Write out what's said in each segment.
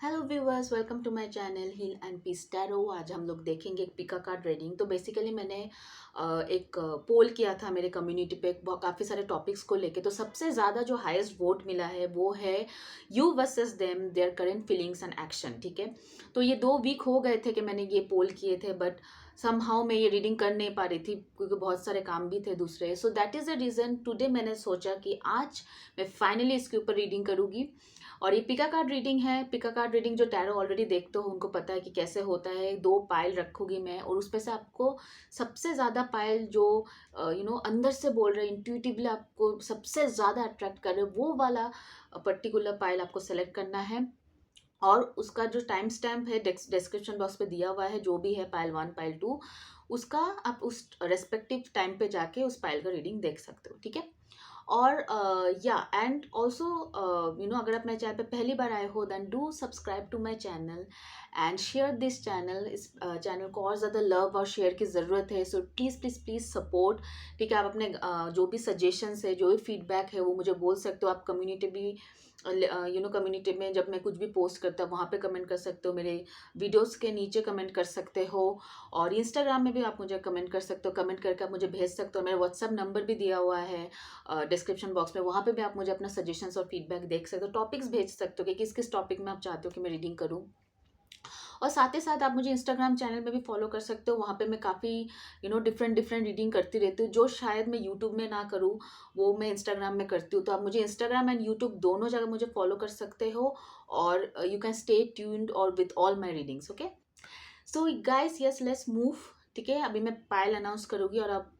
Hello viewers, welcome to my channel heal and peace tarot. आज हम लोग देखेंगे एक पिका कार्ड रीडिंग। तो बेसिकली मैंने एक पोल किया था मेरे कम्युनिटी पे काफ़ी सारे टॉपिक्स को लेके। तो सबसे ज़्यादा जो हाईएस्ट वोट मिला है वो है you versus them, their current feelings and action. ठीक है, तो ये 2 वीक हो गए थे कि मैंने ये पोल किए थे, बट समहाउ मैं ये रीडिंग कर नहीं पा रही थी क्योंकि बहुत सारे काम भी थे दूसरे। So that is the reason today मैंने सोचा कि आज मैं फाइनली इसके ऊपर रीडिंग करूँगी। और ये पिका कार्ड रीडिंग है। पिका कार्ड रीडिंग जो टैरो ऑलरेडी देखते हो उनको पता है कि कैसे होता है। 2 पायल रखूंगी मैं और उस पे से आपको सबसे ज़्यादा पायल जो अंदर से बोल रहे इंट्यूटिवली आपको सबसे ज़्यादा अट्रैक्ट कर रहे वो वाला पर्टिकुलर पायल आपको सेलेक्ट करना है। और उसका जो टाइम स्टैम्प है डिस्क्रिप्शन बॉक्स पे दिया हुआ है, जो भी है पायल 1 पायल 2, उसका आप उस रेस्पेक्टिव टाइम पे जाके उस पायल का रीडिंग देख सकते हो। ठीक है, और या एंड ऑल्सो अगर आप मेरे चैनल पे पहली बार आए हो then do subscribe to my channel and share this channel. इस चैनल को और ज़्यादा लव और शेयर की ज़रूरत है, so please please please support. ठीक है, आप अपने जो भी सजेशंस है, जो भी फीडबैक है वो मुझे बोल सकते हो। आप कम्युनिटी भी कम्युनिटी में जब मैं कुछ भी पोस्ट करता हूँ वहाँ पे कमेंट कर सकते हो, मेरे वीडियोस के नीचे कमेंट कर सकते हो, और इंस्टाग्राम में भी आप मुझे कमेंट कर सकते हो। कमेंट करके आप मुझे भेज सकते हो। मेरा व्हाट्सअप नंबर भी दिया हुआ है डिस्क्रिप्शन बॉक्स में, वहाँ पे भी आप मुझे अपना सजेशंस और फीडबैक देख सकते हो। टॉपिक्स भेज सकते हो कि किस किस टॉपिक में आप चाहते हो कि मैं रीडिंग करूँ। और साथ ही साथ आप मुझे इंस्टाग्राम चैनल में भी फॉलो कर सकते हो। वहाँ पे मैं काफ़ी डिफरेंट डिफरेंट रीडिंग करती रहती हूँ, जो शायद मैं यूट्यूब में ना करूँ वो मैं इंस्टाग्राम में करती हूँ। तो आप मुझे इंस्टाग्राम एंड यूट्यूब दोनों जगह मुझे फॉलो कर सकते हो, और यू कैन स्टे ट्यून्ड और with all my readings. Okay, so guys, yes let's move. ठीक है, अभी मैं पायल अनाउंस करूँगी और आप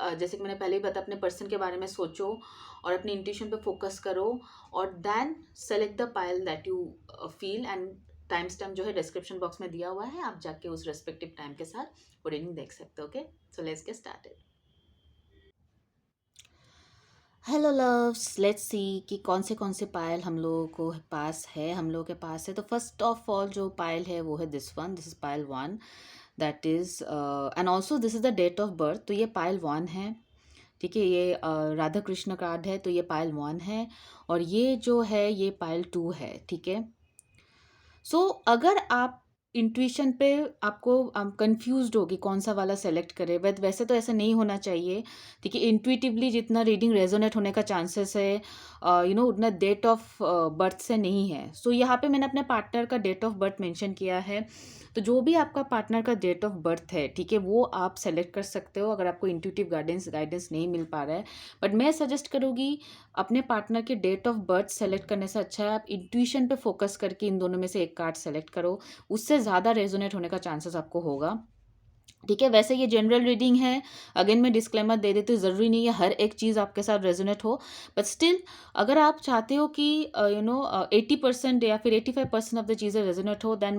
जैसे कि मैंने पहले ही बताया, अपने पर्सन के बारे में सोचो और अपनी इंट्यूशन पे फोकस करो, और then select the pile that you feel. And time stamp जो है डिस्क्रिप्शन बॉक्स में दिया हुआ है, आप जाके उस रेस्पेक्टिव टाइम के साथ वो रीडिंग देख सकते हो। Okay, so let's get started. Hello loves, let's see कि कौन से पायल हम लोगों को पास है, हम लोगों के पास है। तो फर्स्ट ऑफ ऑल जो पायल है वो है this is pile 1। That is and also this is the date of birth. तो ये पायल 1 है। ठीक है, ये राधा कृष्ण कार्ड है, तो ये पायल 1 है। और ये जो है ये पायल 2 है। ठीक है, सो अगर आप इंट्यूशन पे आपको कंफ्यूज्ड होगी कौन सा वाला सेलेक्ट करें, वैसे तो ऐसा नहीं होना चाहिए। ठीक है, इंट्यूटिवली जितना रीडिंग रेजोनेट होने का चांसेस है उतना डेट ऑफ बर्थ से नहीं है। सो यहाँ पे मैंने अपने पार्टनर का डेट ऑफ बर्थ मेंशन किया है। तो जो भी आपका पार्टनर का डेट ऑफ बर्थ है, ठीक है, वो आप सेलेक्ट कर सकते हो अगर आपको इंट्यूटिव गाइडेंस नहीं मिल पा रहा है। बट मैं सजेस्ट करूँगी अपने पार्टनर के डेट ऑफ बर्थ सेलेक्ट करने से अच्छा है आप इंट्यूशन पे फोकस करके इन दोनों में से एक कार्ड सेलेक्ट करो, उससे ज़्यादा रेजोनेट होने का चांसेस आपको होगा। ठीक है, वैसे ये जनरल रीडिंग है। अगेन मैं डिस्क्लेमर दे देती हूँ, ज़रूरी नहीं है हर एक चीज़ आपके साथ रेजोनेट हो, बट स्टिल अगर आप चाहते हो कि 80% या फिर 85% ऑफ द चीज़ें रेजोनेट हो, देन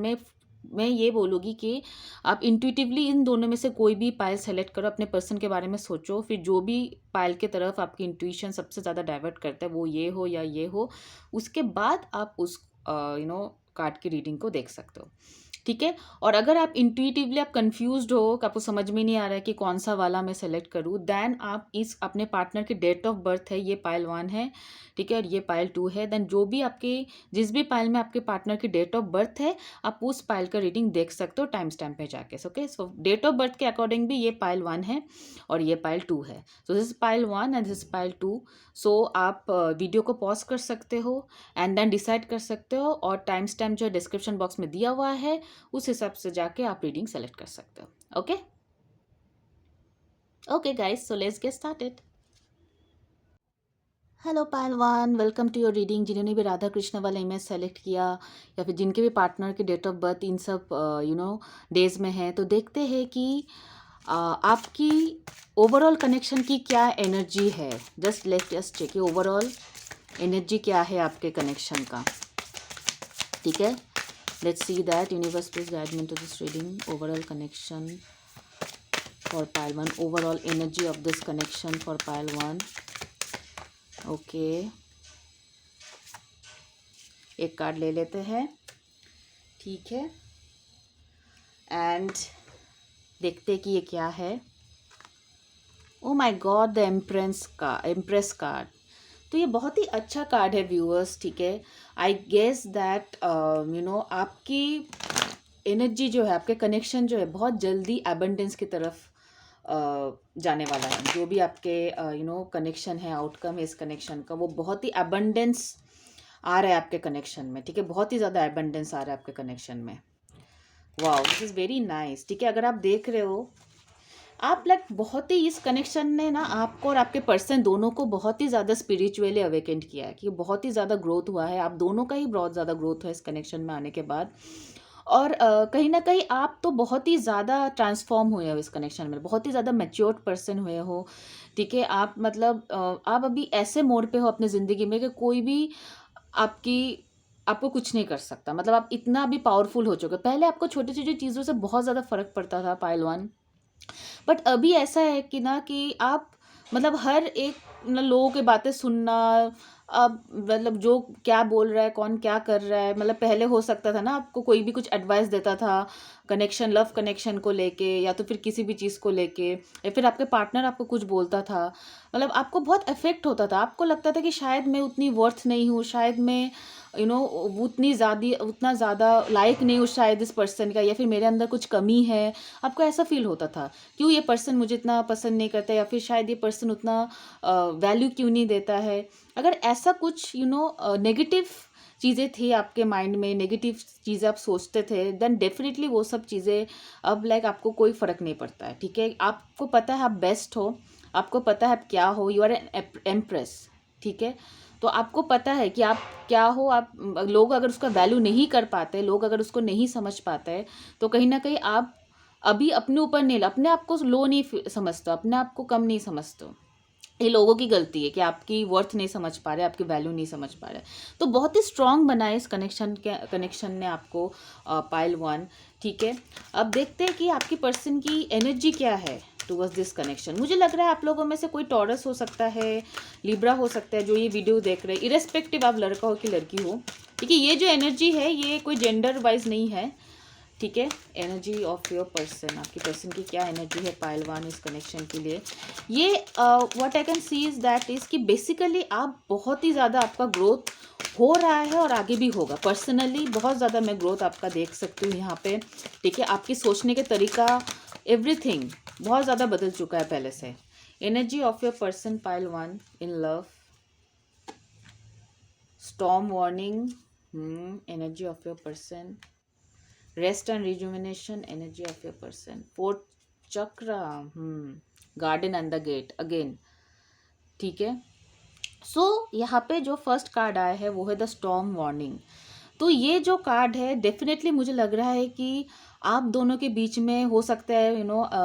मैं ये बोलूँगी कि आप इंट्यूटिवली इन दोनों में से कोई भी पायल सेलेक्ट करो, अपने पर्सन के बारे में सोचो, फिर जो भी पायल की तरफ आपकी इंट्यूशन सबसे ज़्यादा डाइवर्ट करता है वो ये हो या ये हो, उसके बाद आप उस कार्ड की रीडिंग को देख सकते हो। ठीक है, और अगर आप इंट्यूटिवली आप कंफ्यूज्ड हो कि आपको समझ में नहीं आ रहा है कि कौन सा वाला मैं सेलेक्ट करूँ, देन आप इस अपने पार्टनर के डेट ऑफ बर्थ है, ये पायल 1 है। ठीक है, और ये पायल 2 है। देन जो भी आपके जिस भी पायल में आपके पार्टनर की डेट ऑफ बर्थ है, आप उस पायल का रीडिंग देख सकते हो टाइम स्टैम्प पे जाके। Okay, so date of birth के अकॉर्डिंग भी ये पायल 1 है और ये पायल 2 है। So this is pile 1 and this is pile 2। So आप वीडियो को पॉज कर सकते हो एंड देन डिसाइड कर सकते हो, और टाइम स्टैम्प जो है डिस्क्रिप्शन बॉक्स में दिया हुआ है, उस हिसाब से जाके आप रीडिंग सेलेक्ट कर सकते हो। Okay okay guys, so let's get started. Hello pile 1, welcome to your reading. जिन्होंने भी राधा कृष्ण वाला इमेज सेलेक्ट किया या फिर जिनके भी पार्टनर की डेट ऑफ बर्थ इन सब डेज में है, तो देखते हैं कि आपकी ओवरऑल कनेक्शन की क्या एनर्जी है। Just let us check overall energy क्या है आपके कनेक्शन का। ठीक है, let's see that universe please guide me to this reading. Overall connection for pile 1, overall energy of this connection for pile 1. Okay, एक कार्ड ले लेते हैं। ठीक है, एंड देखते हैं कि ये क्या है। ओ my God, the empress card. तो ये बहुत ही अच्छा कार्ड है व्यूअर्स, ठीक है। आई गेस दैट आपकी एनर्जी जो है, आपके कनेक्शन जो है, बहुत जल्दी एबंडेंस की तरफ जाने वाला है। जो भी आपके कनेक्शन है, आउटकम है इस कनेक्शन का, वो बहुत ही एबंडेंस आ रहा है आपके कनेक्शन में, ठीक है। बहुत ही ज़्यादा एबंडेंस आ रहा है आपके कनेक्शन में। Wow, this is very nice, ठीक है। अगर आप देख रहे हो, आप बहुत ही इस कनेक्शन ने ना आपको और आपके पर्सन दोनों को बहुत ही ज़्यादा स्पिरिचुअली अवेकेंड किया है, कि बहुत ही ज़्यादा ग्रोथ हुआ है। आप दोनों का ही बहुत ज़्यादा ग्रोथ हुआ है इस कनेक्शन में आने के बाद। और कहीं ना कहीं आप तो बहुत ही ज़्यादा ट्रांसफॉर्म हुए हो इस कनेक्शन में, बहुत ही ज़्यादा मैच्योर्ड पर्सन हुए हो, ठीक है। आप आप अभी ऐसे मोड पे हो अपनी ज़िंदगी में कि कोई भी आपकी आपको कुछ नहीं कर सकता। मतलब आप इतना भी पावरफुल हो चुके हो। पहले आपको छोटी छोटी चीज़ों से बहुत ज़्यादा फर्क पड़ता था, पाइल वन। बट अभी ऐसा है कि आप हर एक लोगों की बातें सुनना, अब जो क्या बोल रहा है, कौन क्या कर रहा है, पहले हो सकता था ना, आपको कोई भी कुछ एडवाइस देता था कनेक्शन, लव कनेक्शन को लेके, या तो फिर किसी भी चीज़ को लेके, या फिर आपके पार्टनर आपको कुछ बोलता था, आपको बहुत इफेक्ट होता था। आपको लगता था कि शायद मैं उतनी वर्थ नहीं हूँ, शायद मैं उतना ज़्यादा लायक नहीं हूँ शायद इस पर्सन का, या फिर मेरे अंदर कुछ कमी है। आपको ऐसा फील होता था, क्यों ये पर्सन मुझे इतना पसंद नहीं करता, या फिर शायद ये पर्सन उतना वैल्यू क्यों नहीं देता है। अगर ऐसा कुछ नेगेटिव चीज़ें थी आपके माइंड में, नेगेटिव चीज़ें आप सोचते थे, देन डेफिनेटली वो सब चीज़ें अब आपको कोई फ़र्क नहीं पड़ता है, ठीक है। आपको पता है आप बेस्ट हो, आपको पता है आप क्या हो, यू आर एन एम्प्रेस, ठीक है। तो आपको पता है कि आप क्या हो। आप लोग अगर उसका वैल्यू नहीं कर पाते, लोग अगर उसको नहीं समझ पाते, तो कहीं ना कहीं आप अभी अपने ऊपर नहीं, अपने आप को लो नहीं समझते, अपने आप को कम नहीं समझते। ये लोगों की गलती है कि आपकी वर्थ नहीं समझ पा रहे, आपकी वैल्यू नहीं समझ पा रहे। तो बहुत ही स्ट्रांग बनाए इस कनेक्शन ने आपको, पाइल वन, ठीक है। अब देखते हैं कि आपकी पर्सन की एनर्जी क्या है टुवर्ड्स दिस कनेक्शन। मुझे लग रहा है आप लोगों में से कोई टॉरस हो सकता है, लिब्रा हो सकता है, जो ये वीडियो देख रहे हैं, इरेस्पेक्टिव आप लड़का हो कि लड़की हो, ठीक है। ये जो एनर्जी है ये कोई जेंडर वाइज नहीं है, ठीक है। एनर्जी ऑफ योर पर्सन, आपकी पर्सन की क्या एनर्जी है पाइल वन इस कनेक्शन के लिए। ये what I can see is that is कि बेसिकली आप बहुत ही ज़्यादा, आपका ग्रोथ हो रहा है और आगे भी होगा। पर्सनली बहुत ज़्यादा मैं ग्रोथ आपका देख सकती हूँ यहाँ पे, ठीक है। आपकी सोचने के तरीका, एवरीथिंग बहुत ज़्यादा बदल चुका है पहले से। Energy of your person pile one in love, storm warning, energy of your person, rest and rejuvenation, energy of your person, fourth chakra, garden and the gate again, ठीक है। सो यहाँ पे जो फर्स्ट कार्ड आया है वो है द स्टॉर्म वार्निंग। तो ये जो कार्ड है डेफिनेटली मुझे लग रहा है कि आप दोनों के बीच में हो सकता है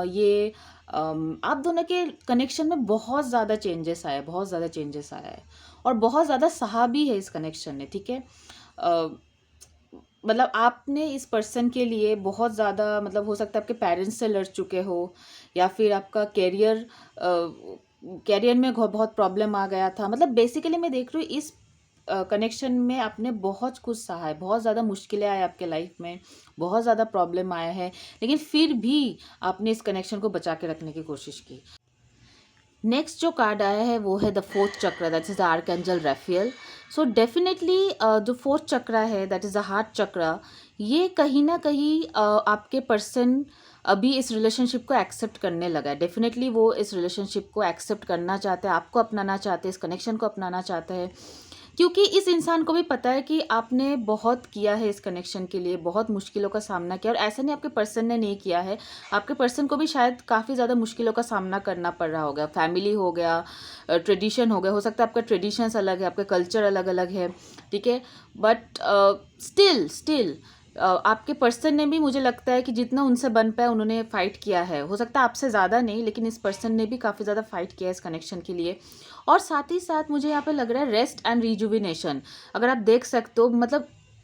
ये आप दोनों के कनेक्शन में बहुत ज़्यादा चेंजेस आए, बहुत ज़्यादा चेंजेस आया है, और बहुत ज़्यादा सहा भी है इस कनेक्शन ने, ठीक है। आपने इस पर्सन के लिए बहुत ज़्यादा, हो सकता है आपके पेरेंट्स से लड़ चुके हो, या फिर आपका कैरियर में बहुत प्रॉब्लम आ गया था। बेसिकली मैं देख रही हूँ इस कनेक्शन में आपने बहुत कुछ सहा है, बहुत ज़्यादा मुश्किलें आए आपके लाइफ में, बहुत ज़्यादा प्रॉब्लम आया है, लेकिन फिर भी आपने इस कनेक्शन को बचा के रखने की कोशिश की। नेक्स्ट जो कार्ड आया है वो है the fourth chakra, that is the archangel Raphael. So definitely जो फोर्थ चक्र है दैट इज द हार्ट चक्र, ये कहीं ना कहीं आपके पर्सन अभी इस रिलेशनशिप को एक्सेप्ट करने लगा है। डेफिनेटली वो इस रिलेशनशिप को एक्सेप्ट करना चाहते हैं, आपको अपनाना चाहते हैं, इस कनेक्शन को अपनाना चाहते हैं, क्योंकि इस इंसान को भी पता है कि आपने बहुत किया है इस कनेक्शन के लिए, बहुत मुश्किलों का सामना किया। और ऐसा नहीं आपके पर्सन ने नहीं किया है, आपके पर्सन को भी शायद काफ़ी ज़्यादा मुश्किलों का सामना करना पड़ रहा होगा। फैमिली हो गया, ट्रेडिशन हो गया, हो सकता है आपका ट्रेडिशंस अलग है, आपका कल्चर अलग अलग है, ठीक है। बट स्टिल आपके पर्सन ने भी, मुझे लगता है कि जितना उनसे बन पाया उन्होंने फ़ाइट किया है। हो सकता है आपसे ज़्यादा नहीं, लेकिन इस पर्सन ने भी काफ़ी ज़्यादा फ़ाइट किया है इस कनेक्शन के लिए। और साथ ही साथ मुझे यहाँ पे लग रहा है रेस्ट एंड रिजुविनेशन। अगर आप देख सकते हो,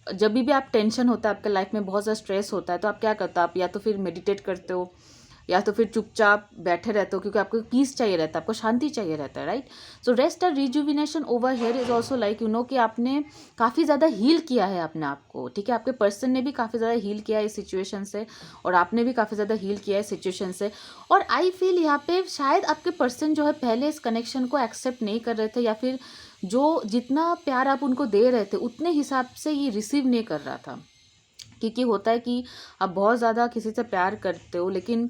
जब भी आप टेंशन होता है आपके लाइफ में, बहुत ज़्यादा स्ट्रेस होता है, तो आप क्या करते हो, आप या तो फिर मेडिटेट करते हो, या तो फिर चुपचाप बैठे रहते हो, क्योंकि आपको पीस चाहिए रहता है, आपको शांति चाहिए रहता है, right. So rest and rejuvenation over here is also like कि आपने काफ़ी ज़्यादा हील किया है अपने आप को, ठीक है। आपके पर्सन ने भी काफ़ी ज़्यादा हील किया है इस सिचुएशन से, और आपने भी काफ़ी ज़्यादा हील किया है इस सिचुएशन से। और आई फील यहाँ पे शायद आपके पर्सन जो है पहले इस कनेक्शन को एक्सेप्ट नहीं कर रहे थे, या फिर जो जितना प्यार आप उनको दे रहे थे उतने हिसाब से ये रिसीव नहीं कर रहा था। क्योंकि होता है कि आप बहुत ज़्यादा किसी से प्यार करते हो, लेकिन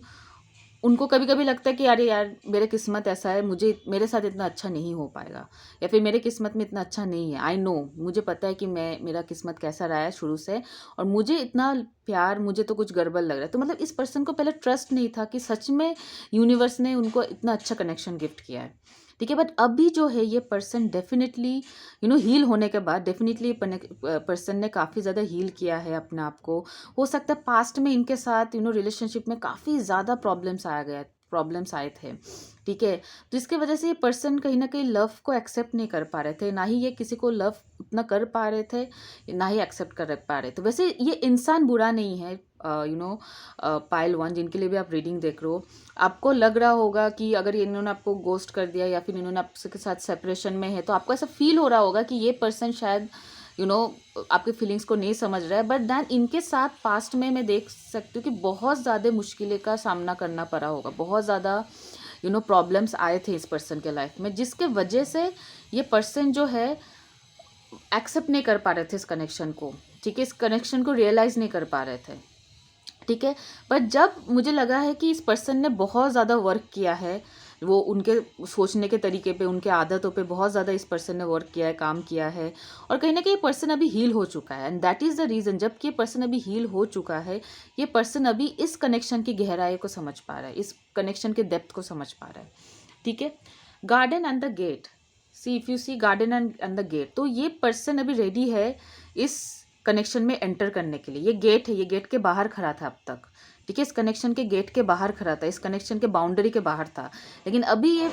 उनको कभी कभी लगता है कि अरे यार मेरे किस्मत ऐसा है, मुझे मेरे साथ इतना अच्छा नहीं हो पाएगा, या फिर मेरे किस्मत में इतना अच्छा नहीं है। आई नो, मुझे पता है कि मेरा किस्मत कैसा रहा है शुरू से, और मुझे इतना प्यार, मुझे तो कुछ गड़बड़ लग रहा है। तो मतलब इस पर्सन को पहले ट्रस्ट नहीं था कि सच में यूनिवर्स ने उनको इतना अच्छा कनेक्शन गिफ्ट किया है। ठीक है, बट अभी जो है ये पर्सन डेफिनेटली हील होने के बाद डेफिनेटली पर्सन ने काफ़ी ज़्यादा हील किया है अपने आप को। हो सकता है पास्ट में इनके साथ रिलेशनशिप में काफ़ी ज़्यादा प्रॉब्लम्स आए थे। ठीक है, तो इसके वजह से ये पर्सन कहीं ना कहीं लव को एक्सेप्ट नहीं कर पा रहे थे, ना ही ये किसी को लव उतना कर पा रहे थे, ना ही एक्सेप्ट कर पा रहे थे। वैसे ये इंसान बुरा नहीं है, पाइल वन जिनके लिए भी आप रीडिंग देख रहे हो, आपको लग रहा होगा कि अगर इन्होंने आपको गोस्ट कर दिया या फिर इन्होंने आपके साथ सेपरेशन में है, तो आपको ऐसा फील हो रहा होगा कि ये पर्सन शायद आपके फीलिंग्स को नहीं समझ रहा है। बट दैन इनके साथ पास्ट में मैं देख सकती हूँ कि बहुत ज़्यादा मुश्किलें का सामना करना पड़ा होगा, बहुत ज़्यादा प्रॉब्लम्स आए थे इस पर्सन के लाइफ में, जिसके वजह से ये पर्सन जो है एक्सेप्ट नहीं कर पा रहे थे इस कनेक्शन को। ठीक है, इस कनेक्शन को रियलाइज़ नहीं कर पा रहे थे। ठीक है, पर जब मुझे लगा है कि इस पर्सन ने बहुत ज़्यादा वर्क किया है, वो उनके सोचने के तरीके पे, उनके आदतों पे बहुत ज़्यादा इस पर्सन ने वर्क किया है, काम किया है, और कहीं ना कहीं ये पर्सन अभी हील हो चुका है। And that is the reason, जबकि ये पर्सन अभी हील हो चुका है, ये पर्सन अभी इस कनेक्शन की गहराई को समझ पा रहा है, इस कनेक्शन के डेप्थ को समझ पा रहा है। ठीक है, garden and the gate, see if you see garden and the gate, तो ये पर्सन अभी रेडी है इस कनेक्शन में एंटर करने के लिए। ये गेट है, ये गेट के बाहर खड़ा था अब तक। ठीक है, इस कनेक्शन के गेट के बाहर खड़ा था, इस कनेक्शन के बाउंड्री के बाहर था, लेकिन अभी ये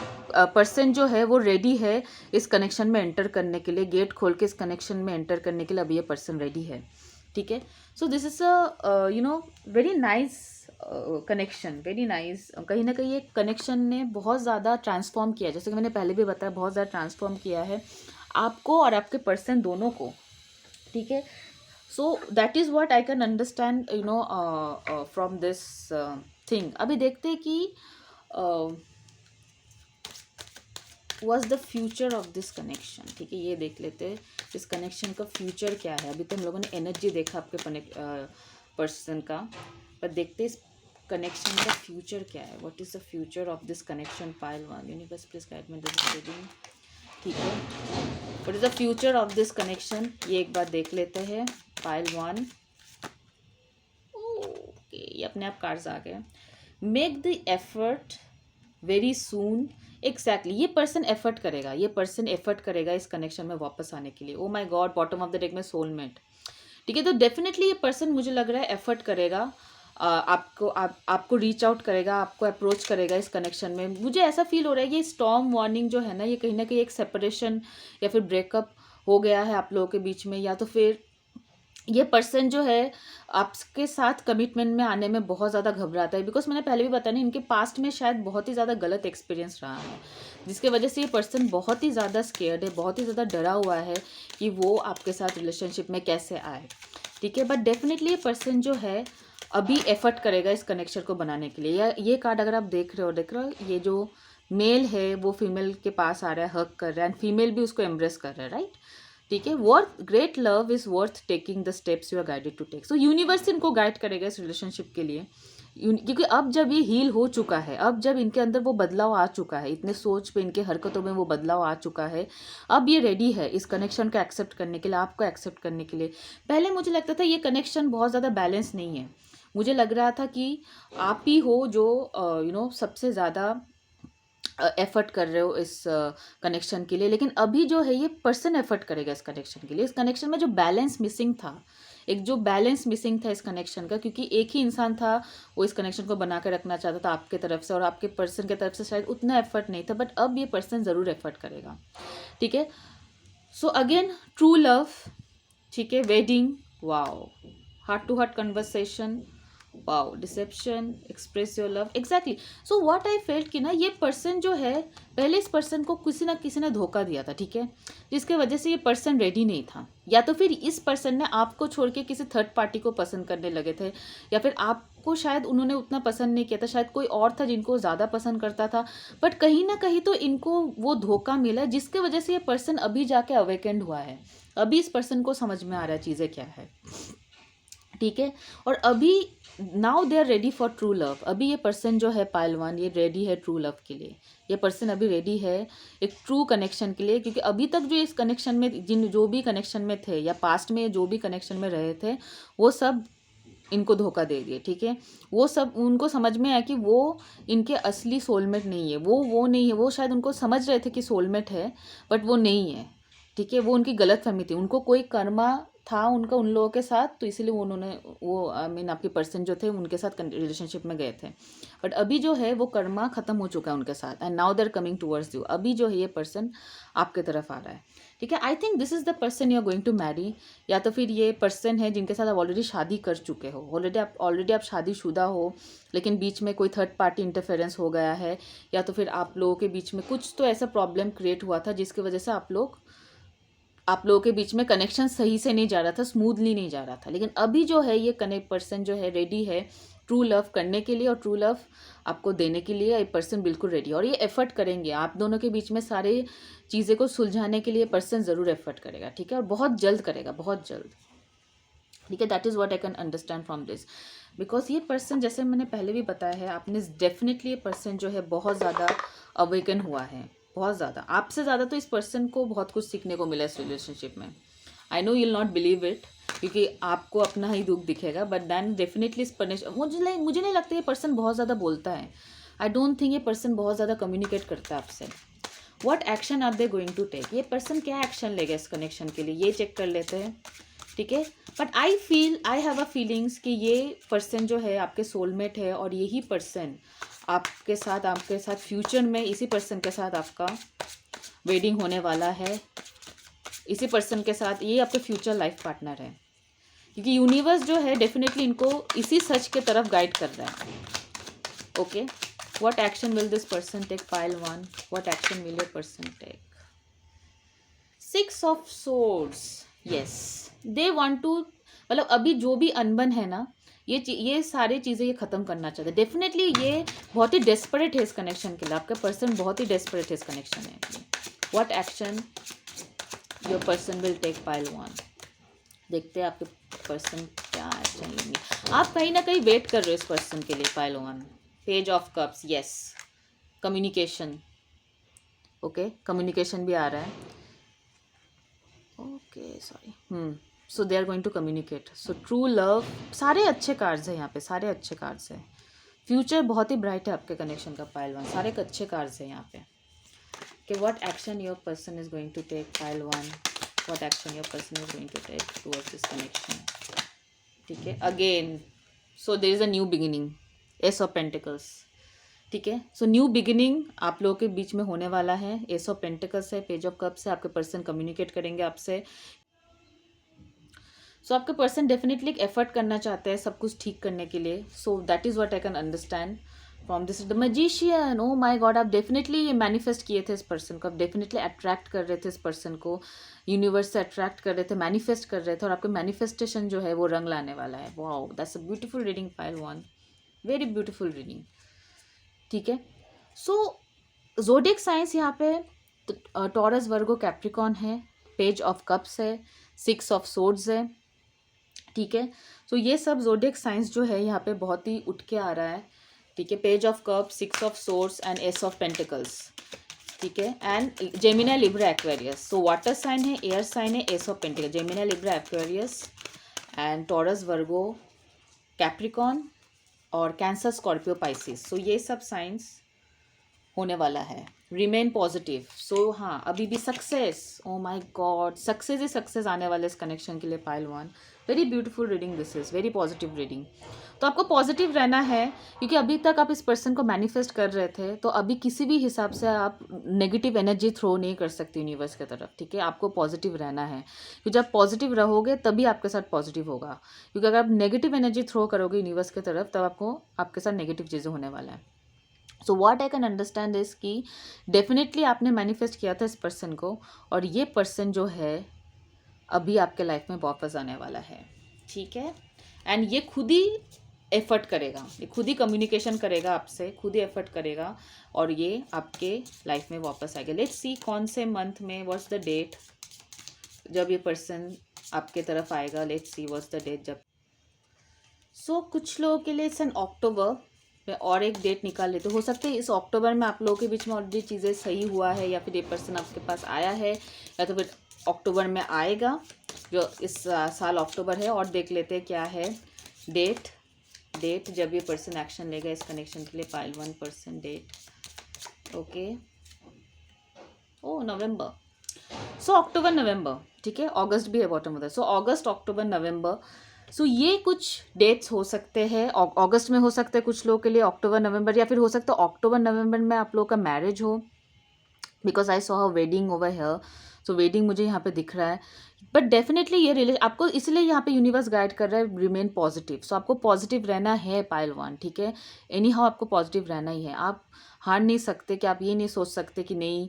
पर्सन जो है वो रेडी है इस कनेक्शन में एंटर करने के लिए, गेट खोल के इस कनेक्शन में एंटर करने के लिए अभी ये पर्सन रेडी है। ठीक है, so this is a very nice connection, very nice. कहीं ना कहीं ये कनेक्शन ने बहुत ज़्यादा ट्रांसफॉर्म किया, जैसे कि मैंने पहले भी बताया, बहुत ज़्यादा ट्रांसफॉर्म किया है आपको और आपके पर्सन दोनों को। ठीक है, so that is what I can understand from this thing. अभी देखते हैं कि what's the future of this connection. ठीक है, ये देख लेते हैं इस कनेक्शन का फ्यूचर क्या है। अभी तो हम लोगों ने एनर्जी देखा आपके पर्सन का, पर देखते हैं इस कनेक्शन का फ्यूचर क्या है। What is the future of this connection, pile one. Universe please guide me this reading. ठीक है, what is the future of this connection, ये एक बार देख लेते हैं। पाइल वन, ओके, ये अपने आप कार्ड्स आ गए। Make the effort very soon. Exactly, ये पर्सन एफर्ट करेगा, ये पर्सन एफर्ट करेगा इस कनेक्शन में वापस आने के लिए। Oh my God, bottom of the deck में सोलमेट। ठीक है, तो डेफिनेटली ये पर्सन मुझे लग रहा है एफर्ट करेगा, आपको रीच आउट करेगा, आपको अप्रोच करेगा इस कनेक्शन में। मुझे ऐसा फील हो रहा है कि स्टॉर्म वार्निंग जो है ना ये एक सेपरेशन या फिर ब्रेकअप हो गया है आप लोगों के बीच में, या तो फिर ये पर्सन जो है आपके साथ कमिटमेंट में आने में बहुत ज़्यादा घबराता है। बिकॉज मैंने पहले भी बताया ना, इनके पास्ट में शायद बहुत ही ज़्यादा गलत एक्सपीरियंस रहा है, जिसके वजह से ये पर्सन बहुत ही ज़्यादा स्केयर्ड है, बहुत ही ज़्यादा डरा हुआ है कि वो आपके साथ रिलेशनशिप में कैसे आए। ठीक है, बट डेफिनेटली ये पर्सन जो है अभी एफर्ट करेगा इस कनेक्शन को बनाने के लिए। या ये कार्ड अगर आप देख रहे हो, ये जो मेल है वो फीमेल के पास आ रहा है, हक कर रहा है, एंड फीमेल भी उसको एम्ब्रेस कर रहा है, राइट। ठीक है, worth great love is worth taking the steps you are guided to take. So universe इनको गाइड करेगा इस रिलेशनशिप के लिए, क्योंकि अब जब ये हील हो चुका है, अब जब इनके अंदर वो बदलाव आ चुका है, इतने सोच पे, इनके हरकतों में वो बदलाव आ चुका है, अब ये रेडी है इस कनेक्शन को एक्सेप्ट करने के लिए, आपको एक्सेप्ट करने के लिए। पहले मुझे लगता था ये कनेक्शन बहुत ज़्यादा बैलेंस नहीं है, मुझे लग रहा था कि आप ही हो जो सबसे ज़्यादा एफर्ट कर रहे हो इस कनेक्शन के लिए। लेकिन अभी जो है ये पर्सन एफर्ट करेगा इस कनेक्शन के लिए। इस कनेक्शन में जो बैलेंस मिसिंग था, एक जो बैलेंस मिसिंग था इस कनेक्शन का, क्योंकि एक ही इंसान था वो इस कनेक्शन को बना कर रखना चाहता था आपके तरफ से, और आपके पर्सन की तरफ से शायद उतना एफर्ट नहीं था, बट अब ये पर्सन ज़रूर एफर्ट करेगा। ठीक है, सो अगेन ट्रू लव, ठीक है, wedding, wow, heart to heart conversation, wow, deception, express your love, exactly. So what I felt कि ना ये पर्सन जो है, पहले इस पर्सन को किसी ना किसी ने धोखा दिया था, ठीक है, जिसके वजह से ये पर्सन रेडी नहीं था, या तो फिर इस पर्सन ने आपको छोड़ के किसी थर्ड पार्टी को पसंद करने लगे थे, या फिर आपको शायद उन्होंने उतना पसंद नहीं किया था, शायद कोई और था जिनको ज़्यादा पसंद करता था, बट कहीं ना कहीं तो इनको वो धोखा मिला, जिसके वजह से ये पर्सन अभी जाके अवेकेंड हुआ है। अभी इस पर्सन को समझ में आ रहा है चीज़ें क्या है, ठीक है। और अभी now they are ready for true love. अभी ये पर्सन जो है पाइल वन, ये रेडी है ट्रू लव के लिए। ये पर्सन अभी रेडी है एक ट्रू कनेक्शन के लिए, क्योंकि अभी तक जो इस कनेक्शन में जो भी कनेक्शन में थे, या पास्ट में जो भी कनेक्शन में रहे थे, वो सब इनको धोखा दे दिए, ठीक है। वो सब उनको समझ में आया कि वो इनके असली सोलमेट नहीं है, वो नहीं है। वो शायद उनको समझ रहे थे कि सोलमेट है, बट वो नहीं है, ठीक है। वो उनकी गलत फहमी थी, उनको कोई कर्मा था उनका उन लोगों के साथ, तो इसीलिए उन्होंने वो आई मीन आपके पर्सन जो थे उनके साथ रिलेशनशिप में गए थे। बट अभी जो है वो कर्मा खत्म हो चुका है उनके साथ, and now they are coming towards you. अभी जो है ये पर्सन आपके तरफ आ रहा है, ठीक है। I think this is the person you are going to marry, या तो फिर ये पर्सन है जिनके साथ आप ऑलरेडी शादी कर चुके हो, ऑलरेडी आप शादीशुदा हो, लेकिन बीच में कोई थर्ड पार्टी इंटरफेरेंस हो गया है, या तो फिर आप लोगों के बीच में कुछ तो ऐसा प्रॉब्लम क्रिएट हुआ था जिसकी वजह से आप लोगों के बीच में कनेक्शन सही से नहीं जा रहा था, स्मूथली नहीं जा रहा था। लेकिन अभी जो है ये कनेक्ट पर्सन जो है रेडी है ट्रू लव करने के लिए, और ट्रू लव आपको देने के लिए ये पर्सन बिल्कुल रेडी है। और ये एफर्ट करेंगे आप दोनों के बीच में सारे चीज़ें को सुलझाने के लिए पर्सन ज़रूर एफर्ट करेगा, ठीक है। और बहुत जल्द करेगा, बहुत जल्द, ठीक है। That is what I can understand from this, because ये पर्सन, जैसे मैंने पहले भी बताया है, आपने डेफिनेटली ये पर्सन जो है बहुत ज़्यादा अवेकन हुआ है, बहुत ज़्यादा, आपसे ज़्यादा तो इस पर्सन को बहुत कुछ सीखने को मिला इस रिलेशनशिप में। I know you will not believe it, क्योंकि आपको अपना ही दुख दिखेगा, बट दैन डेफिनेटली इस मुझे नहीं लगता ये पर्सन बहुत ज़्यादा बोलता है। आई डोंट थिंक ये पर्सन बहुत ज़्यादा कम्युनिकेट करता है आपसे। What action are they going to take, ये पर्सन क्या एक्शन लेगा इस कनेक्शन के लिए, ये चेक कर लेते हैं, ठीक है। But I have a feelings कि ये पर्सन जो है आपके सोलमेट है, और यही पर्सन आपके साथ फ्यूचर में इसी पर्सन के साथ आपका वेडिंग होने वाला है। इसी पर्सन के साथ ये आपके फ्यूचर लाइफ पार्टनर है, क्योंकि यूनिवर्स जो है डेफिनेटली इनको इसी सच के तरफ गाइड कर रहा है। Okay, what action will this person take, pile one, what action will your person take. 6 of swords, yes, they want to, मतलब अभी जो भी अनबन है ना, ये सारी चीज़ें ये ख़त्म करना चाहते हैं। डेफिनेटली ये बहुत ही डेस्परेट है इस कनेक्शन के लिए, आपका पर्सन बहुत ही डेस्परेट है इस कनेक्शन में। What action your person will take, pile one. देखते हैं आपके पर्सन क्या एक्शन लेंगे। आप कहीं ना कहीं वेट कर रहे हो इस पर्सन के लिए, pile one. Page of cups, yes, communication, okay, communication भी आ रहा है। Okay, sorry, so they are going to communicate, so true love, सारे अच्छे कार्ड्स हैं यहाँ पे, सारे अच्छे कार्ड्स हैं। फ्यूचर बहुत ही ब्राइट है आपके कनेक्शन का, पाइल वन, सारे अच्छे कार्ड्स हैं यहाँ पे। Okay, what action your person is going to take, pile one, what action your person is going to take towards this connection, ठीक है। Again, so there is a new beginning, ace of pentacles, ठीक है। So new beginning आप लोगों के बीच में होने वाला है। एस ऑफ पेंटिकल्स है, पेज ऑफ कप्स है, आपके पर्सन कम्युनिकेट करेंगे आपसे। सो आपके पर्सन डेफिनेटली एक एफर्ट करना चाहते हैं सब कुछ ठीक करने के लिए। So that is what I can understand from this, the magician. O my God, आप डेफिनेटली ये मैनिफेस्ट किए थे इस पर्सन को, आप डेफिनेटली अट्रैक्ट कर रहे थे इस पर्सन को, यूनिवर्स से अट्रैक्ट कर रहे थे, मैनिफेस्ट कर रहे थे, और आपके मैनिफेस्टेशन जो है वो रंग लाने वाला है। Wow, that's a beautiful reading, pile one, very beautiful reading, ठीक है। सो ज़ोडिएक साइंस यहाँ पे टॉरस, वर्गो, कैप्रिकॉन है, पेज ऑफ कप्स है, 6 ऑफ सोर्ड्स है, ठीक है। सो ये सब ज़ोडिएक साइंस जो है यहाँ पे बहुत ही उठ के आ रहा है, ठीक है। Page of cup, 6 of swords and ace of pentacles, ठीक है। And Gemini, Libra, Aquarius, so water sign है, एयर साइन है, ace of pentacle, Gemini, Libra, Aquarius and Taurus, Virgo, Capricorn और कैंसर, स्कॉर्पियो, पाइसिस। सो ये सब science होने वाला है। Remain positive. सो हाँ, अभी भी success, O my God, success he success आने वाले इस कनेक्शन के लिए pile 1। Very beautiful reading this is, very positive reading. तो आपको पॉजिटिव रहना है, क्योंकि अभी तक आप इस पर्सन को मैनिफेस्ट कर रहे थे, तो अभी किसी भी हिसाब से आप नेगेटिव एनर्जी थ्रो नहीं कर सकते यूनिवर्स की तरफ, ठीक है। आपको पॉजिटिव रहना है, क्योंकि जब पॉजिटिव रहोगे तभी आपके साथ पॉजिटिव होगा, क्योंकि अगर आप नेगेटिव एनर्जी थ्रो करोगे यूनिवर्स की तरफ, तब आपको आपके साथ नेगेटिव चीज़ें होने वाला है। So what I can understand is कि डेफिनेटली आपने मैनिफेस्ट किया था इस पर्सन को, और ये पर्सन जो है अभी आपके लाइफ में वापस आने वाला है, ठीक है। एंड ये खुद ही एफर्ट करेगा, ये खुद ही कम्युनिकेशन करेगा आपसे, खुद ही एफर्ट करेगा, और ये आपके लाइफ में वापस आएगा। लेट्स सी कौन से मंथ में, व्हाट्स द डेट जब ये पर्सन आपके तरफ आएगा। Let's see what's the date जब। सो कुछ लोगों के लिए सन अक्टूबर में, और एक डेट निकाल लेते हो सकता है इस अक्टूबर में आप लोगों के बीच में ऑलरेडी चीज़ें सही हुआ है, या फिर ये पर्सन आपके पास आया है, या तो फिर अक्टूबर में आएगा, जो इस साल अक्टूबर है। और देख लेते हैं क्या है डेट जब ये पर्सन एक्शन लेगा इस कनेक्शन के लिए। पाइल 1 पर्सन डेट, ओके, ओ नवंबर। सो अक्टूबर नवंबर, ठीक है। अगस्त भी है बॉटम में, सो अगस्त अक्टूबर नवंबर। सो ये कुछ डेट्स हो सकते हैं, अगस्त में हो सकते हैं कुछ लोगों के लिए, अक्टूबर नवंबर, या फिर हो सकता है अक्टूबर नवंबर में आप लोगों का मैरिज हो, because I saw a wedding over here. So wedding मुझे यहाँ पे दिख रहा है, बट डेफिनेटली ये रिलेशन आपको, इसलिए यहाँ पे यूनिवर्स गाइड कर रहा है रिमेन पॉजिटिव। सो आपको पॉजिटिव रहना है पाइल 1, ठीक है। एनी हाउ आपको पॉजिटिव रहना ही है, आप हार नहीं सकते, कि आप ये नहीं सोच सकते कि नहीं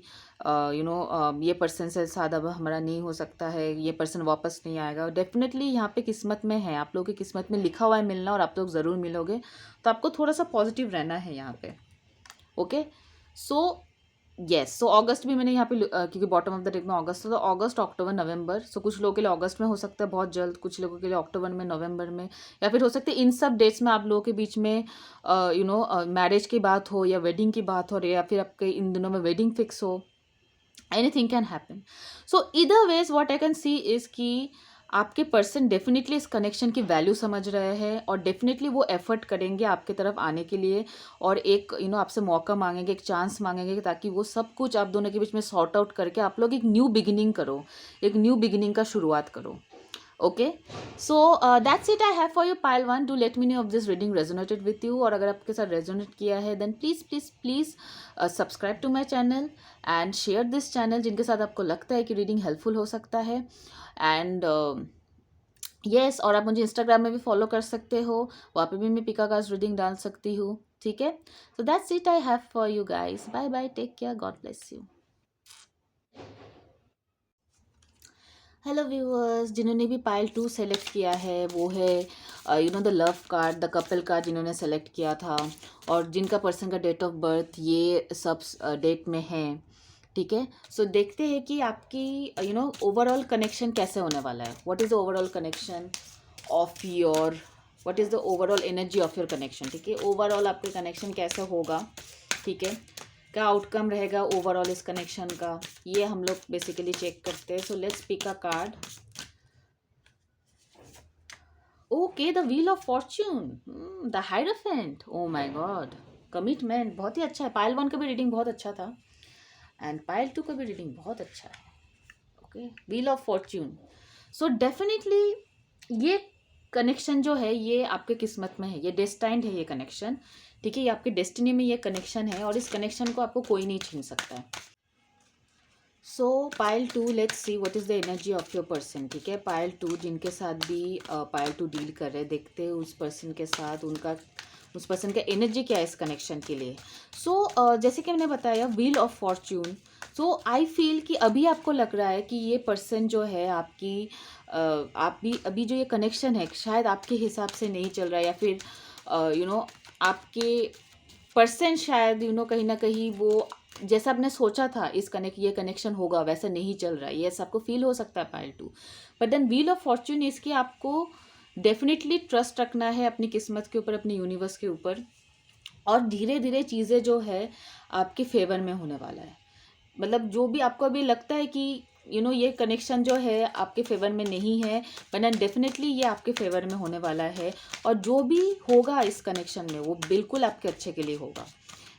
ये पर्सन से साथ अब हमारा नहीं हो सकता है, ये पर्सन वापस नहीं आएगा। डेफिनेटली यहाँ पे किस्मत में है, आप लोगों की किस्मत में लिखा हुआ है मिलना, और आप लोग ज़रूर मिलोगे। तो आपको थोड़ा सा पॉजिटिव रहना है यहाँ पे, ओके। सो येस, सो अगस्त भी मैंने यहाँ पे क्योंकि बॉटम ऑफ द डेक में अगस्त, तो अगस्त अक्टूबर नवंबर। सो कुछ लोगों के लिए अगस्त में हो सकता है बहुत जल्द, कुछ लोगों के लिए अक्टूबर में, नवंबर में, या फिर हो सकता है इन सब डेट्स में आप लोगों के बीच में मैरिज की बात हो, या वेडिंग की बात हो, या फिर आपके इन दिनों में वेडिंग फिक्स हो। Anything can happen. सो इधर veg what I can see is कि आपके पर्सन डेफिनेटली इस कनेक्शन की वैल्यू समझ रहे हैं, और डेफिनेटली वो एफर्ट करेंगे आपके तरफ आने के लिए, और एक आपसे मौका मांगेंगे, एक चांस मांगेंगे, ताकि वो सब कुछ आप दोनों के बीच में सॉर्ट आउट करके आप लोग एक न्यू बिगिनिंग करो, एक न्यू बिगिनिंग का शुरुआत करो, okay. So that's it I have for you pile 1। Do let me know if this reading resonated with you, और अगर आपके साथ रेजोनेट किया है then please please please subscribe to my channel and share this channel, जिनके साथ आपको लगता है कि रीडिंग हेल्पफुल हो सकता है। एंड येस, और आप मुझे इंस्टाग्राम में भी फॉलो कर सकते हो, वहाँ पे भी मैं पिका कार्ड्स रीडिंग डाल सकती हूँ, ठीक है। So that's it I have for you guys. Bye bye, take care, God bless you. Hello viewers, जिन्होंने भी पाइल 2 सेलेक्ट किया है, वो है the love card, the couple card जिन्होंने सेलेक्ट किया था, और जिनका पर्सन का डेट ऑफ बर्थ ये सब डेट में है, ठीक है। सो देखते हैं कि आपकी ओवरऑल कनेक्शन कैसे होने वाला है। What is the overall connection of your, what is the overall energy of your connection, ठीक है। ओवरऑल आपके कनेक्शन कैसे होगा, ठीक है, क्या आउटकम रहेगा ओवरऑल इस कनेक्शन का, ये हम लोग बेसिकली चेक करते हैं। So let's pick a card. Okay, the wheel of fortune, the hierophant, oh my God, commitment, बहुत ही अच्छा है। पाइल 1 का भी रीडिंग बहुत अच्छा था, एंड पाइल 2 का भी रीडिंग बहुत अच्छा है, okay. Wheel of Fortune. So definitely ये कनेक्शन जो है ये आपके किस्मत में है, ये डेस्टाइंड है ये कनेक्शन, ठीक है। ये आपके डेस्टिनी में ये कनेक्शन है, और इस कनेक्शन को आपको कोई नहीं छीन सकता है। सो pile 2, let's see what is the energy of your person, ठीक है। पाइल 2 जिनके साथ भी पाइल 2 डील कर रहे हैं, देखते हैं उस पर्सन के साथ उस पर्सन का एनर्जी क्या है इस कनेक्शन के लिए। सो जैसे कि मैंने बताया wheel of Fortune. So I feel कि अभी आपको लग रहा है कि ये पर्सन जो है आपकी आप भी अभी जो ये कनेक्शन है शायद आपके हिसाब से नहीं चल रहा है, या फिर आपके पर्सन शायद कहीं ना कहीं वो जैसा आपने सोचा था ये कनेक्शन होगा वैसा नहीं चल रहा है, ये सबको फील हो सकता है pile 2। But then wheel of fortune इसकी आपको डेफिनेटली ट्रस्ट रखना है अपनी किस्मत के ऊपर, अपने यूनिवर्स के ऊपर, और धीरे धीरे चीज़ें जो है आपके फेवर में होने वाला है। मतलब जो भी आपको अभी लगता है कि ये कनेक्शन जो है आपके फेवर में नहीं है, बट डेफिनेटली ये आपके फेवर में होने वाला है, और जो भी होगा इस कनेक्शन में वो बिल्कुल आपके अच्छे के लिए होगा।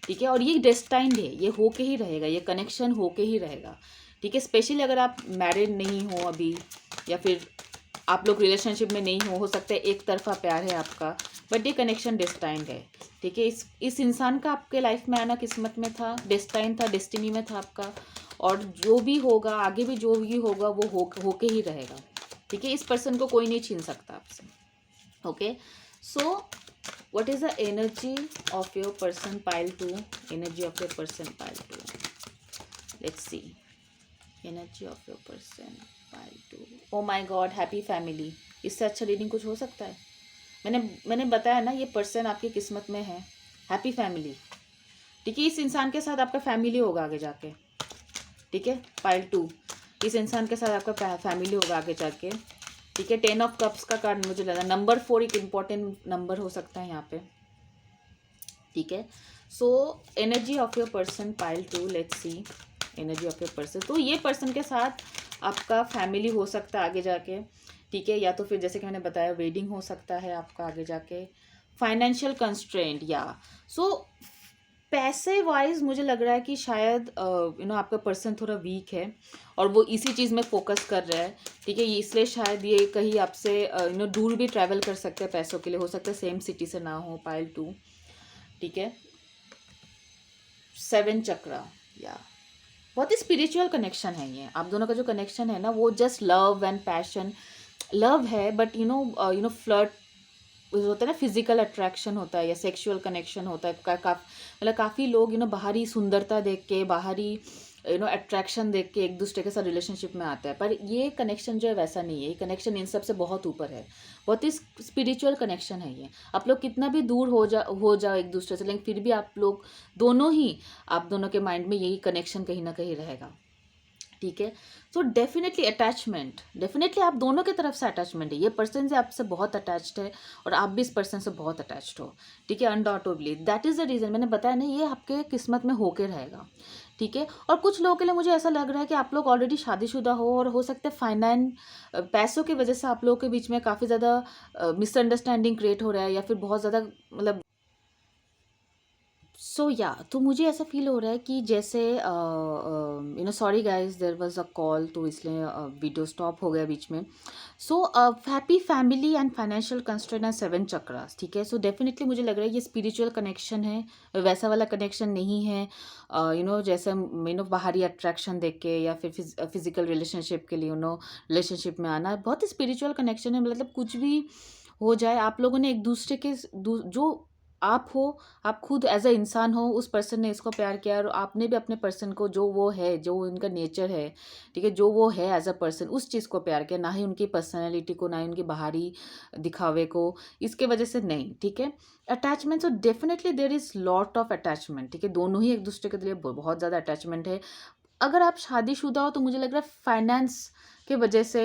ठीक है, और ये डेस्टाइंड है, ये होके ही रहेगा, ये कनेक्शन होके ही रहेगा, ठीक है। स्पेशली अगर आप मैरिड नहीं हो अभी, या फिर आप लोग रिलेशनशिप में नहीं हो सकता है एक तरफा प्यार है आपका, बट ये कनेक्शन डेस्टाइंड है, ठीक है। इस इंसान का आपके लाइफ में आना किस्मत में था, डेस्टाइन था, डेस्टिनी में था आपका, और जो भी होगा आगे भी जो भी होगा वो होके ही रहेगा, ठीक है। इस पर्सन को कोई नहीं छीन सकता आपसे, okay. So what is the energy of your person pile 2, energy of your person pile 2, let's C, energy of your person pile 2। O my God, happy family. इससे अच्छा रीडिंग कुछ हो सकता है? मैंने बताया ना, ये पर्सन आपकी किस्मत में है, हैप्पी फैमिली, ठीक है। इस इंसान के साथ आपका फैमिली होगा आगे जाके, ठीक है। पाइल 2, इस इंसान के साथ आपका फैमिली होगा आगे जाके, ठीक है। 10 ऑफ कप्स का कार्ड मुझे लगा, नंबर 4 एक इम्पॉर्टेंट नंबर हो सकता है यहाँ पे, ठीक है। So energy of your person pile 2, let's C energy of your person. तो ये पर्सन के साथ आपका फैमिली हो सकता है आगे जाके, ठीक है, या तो फिर जैसे कि मैंने बताया वेडिंग हो सकता है आपका आगे जाके, फाइनेंशियल कंस्ट्रेंट, या सो पैसे वाइज मुझे लग रहा है कि शायद आपका पर्सन थोड़ा वीक है और वो इसी चीज़ में फोकस कर रहा है, ठीक है। इसलिए शायद ये कहीं आपसे दूर भी ट्रैवल कर सकते हैं पैसों के लिए, हो सकता है सेम सिटी से ना हो, पाइल 2, ठीक है। 7 चक्रा, या बहुत ही स्पिरिचुअल कनेक्शन है ये, आप दोनों का जो कनेक्शन है ना वो just love and passion, love है बट फ्लर्ट होता है ना, फिजिकल अट्रैक्शन होता है या सेक्सुअल कनेक्शन होता है, मतलब काफ़ी लोग बाहरी सुंदरता देख के, बाहरी अट्रैक्शन देख के एक दूसरे के साथ रिलेशनशिप में आता है, पर ये कनेक्शन जो है वैसा नहीं है, ये कनेक्शन इन सब से बहुत ऊपर है, बहुत ही स्पिरिचुअल कनेक्शन है ये। आप लोग कितना भी दूर हो जाओ एक दूसरे से, लेकिन फिर भी आप लोग दोनों ही, आप दोनों के माइंड में यही कनेक्शन कहीं ना कहीं रहेगा, ठीक है। सो डेफिनेटली अटैचमेंट, डेफिनेटली आप दोनों की तरफ से अटैचमेंट है, ये पर्सन से आपसे बहुत अटैच्ड है और आप भी इस पर्सन से बहुत अटैच्ड हो, ठीक है, undoubtedly. That is the reason, मैंने बताया ना, ये आपके किस्मत में होके रहेगा, ठीक है। और कुछ लोगों के लिए मुझे ऐसा लग रहा है कि आप लोग ऑलरेडी शादीशुदा हो, और हो सकता है पैसों की वजह से आप लोगों के बीच में काफ़ी ज़्यादा मिसअंडरस्टैंडिंग क्रिएट हो रहा है, या फिर बहुत ज़्यादा मतलब तो मुझे ऐसा फील हो रहा है कि जैसे sorry guys, there was a call, तो इसलिए वीडियो स्टॉप हो गया बीच में। So happy family and financial constraint and 7 chakras, ठीक है। सो डेफिनेटली मुझे लग रहा है ये स्पिरिचुअल कनेक्शन है, वैसा वाला कनेक्शन नहीं है जैसे बाहरी अट्रैक्शन देख के या फिर फिजिकल रिलेशनशिप के लिए रिलेशनशिप में आना, बहुत ही स्पिरिचुअल कनेक्शन है। मतलब कुछ भी हो जाए, आप लोगों ने एक दूसरे के जो आप हो, आप खुद एज अ इंसान हो, उस पर्सन ने इसको प्यार किया और आपने भी अपने पर्सन को जो वो है, जो उनका नेचर है, ठीक है, जो वो है एज अ पर्सन, उस चीज़ को प्यार किया, ना ही उनकी पर्सनैलिटी को, ना ही उनकी बाहरी दिखावे को, इसके वजह से नहीं, ठीक है। Attachment, so definitely there is lot of attachment, ठीक है, दोनों ही एक दूसरे के लिए बहुत ज़्यादा अटैचमेंट है। अगर आप शादीशुदा हो तो मुझे लग रहा है फाइनेंस की वजह से